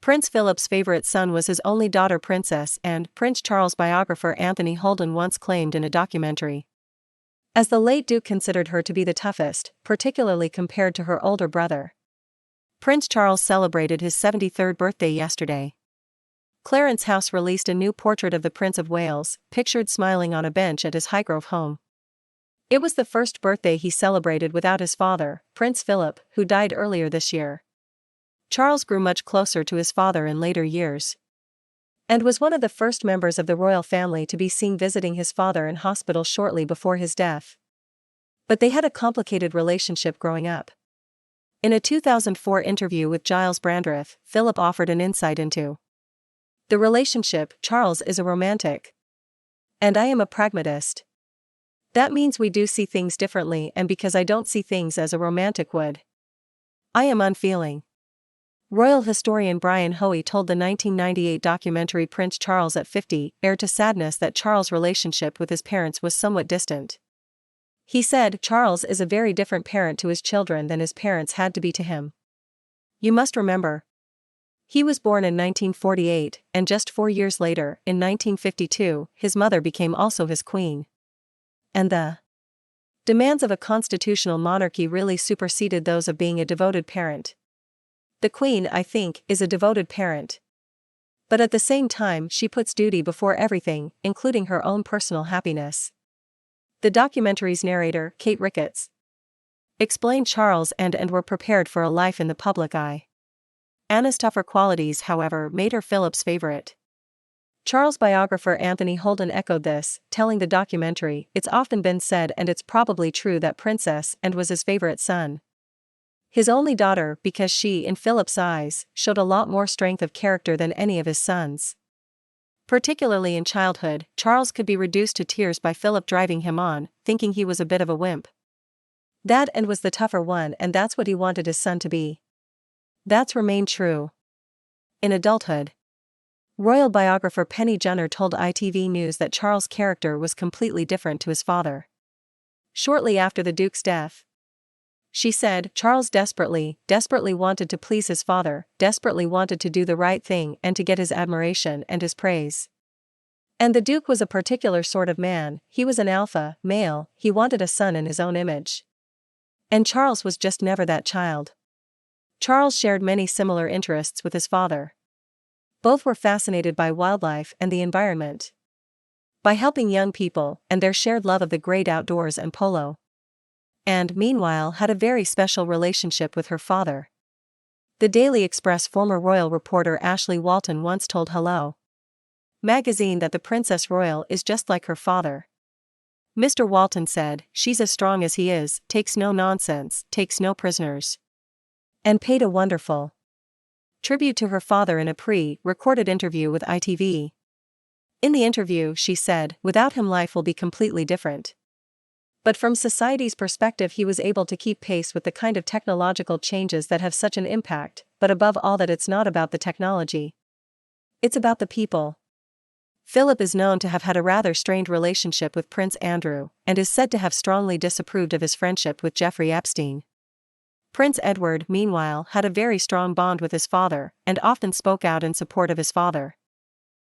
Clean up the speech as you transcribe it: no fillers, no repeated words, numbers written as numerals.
Prince Philip's favorite son was his only daughter Princess, and Prince Charles' biographer Anthony Holden once claimed in a documentary. As the late Duke considered her to be the toughest, particularly compared to her older brother. Prince Charles celebrated his 73rd birthday yesterday. Clarence House released a new portrait of the Prince of Wales, pictured smiling on a bench at his Highgrove home. It was the first birthday he celebrated without his father, Prince Philip, who died earlier this year. Charles grew much closer to his father in later years, and was one of the first members of the royal family to be seen visiting his father in hospital shortly before his death. But they had a complicated relationship growing up. In a 2004 interview with Giles Brandreth, Philip offered an insight into the relationship. Charles is a romantic, and I am a pragmatist. That means we do see things differently, and because I don't see things as a romantic would, I am unfeeling. Royal historian Brian Hoey told the 1998 documentary Prince Charles at 50 aired to sadness that Charles' relationship with his parents was somewhat distant. He said, "Charles is a very different parent to his children than his parents had to be to him. You must remember, he was born in 1948, and just 4 years later, in 1952, his mother became also his queen. And the demands of a constitutional monarchy really superseded those of being a devoted parent. The Queen, I think, is a devoted parent. But at the same time, she puts duty before everything, including her own personal happiness." The documentary's narrator, Kate Ricketts, explained Charles and were prepared for a life in the public eye. Anna's tougher qualities, however, made her Philip's favorite. Charles' biographer Anthony Holden echoed this, telling the documentary, "It's often been said, and it's probably true, that Princess and was his favorite son. His only daughter, because she, in Philip's eyes, showed a lot more strength of character than any of his sons. Particularly in childhood, Charles could be reduced to tears by Philip driving him on, thinking he was a bit of a wimp. That and was the tougher one, and that's what he wanted his son to be. That's remained true in adulthood." Royal biographer Penny Junor told ITV News that Charles' character was completely different to his father. Shortly after the Duke's death, she said, "Charles desperately wanted to please his father, desperately wanted to do the right thing and to get his admiration and his praise. And the Duke was a particular sort of man, he was an alpha male, he wanted a son in his own image. And Charles was just never that child." Charles shared many similar interests with his father. Both were fascinated by wildlife and the environment, by helping young people, and their shared love of the great outdoors and polo. And, meanwhile, had a very special relationship with her father. The Daily Express former royal reporter Ashley Walton once told Hello magazine that the Princess Royal is just like her father. Mr. Walton said, "She's as strong as he is, takes no nonsense, takes no prisoners," and paid a wonderful tribute to her father in a pre-recorded interview with ITV. In the interview, she said, "Without him life will be completely different. But from society's perspective he was able to keep pace with the kind of technological changes that have such an impact, but above all that it's not about the technology. It's about the people." Philip is known to have had a rather strained relationship with Prince Andrew, and is said to have strongly disapproved of his friendship with Jeffrey Epstein. Prince Edward, meanwhile, had a very strong bond with his father, and often spoke out in support of his father.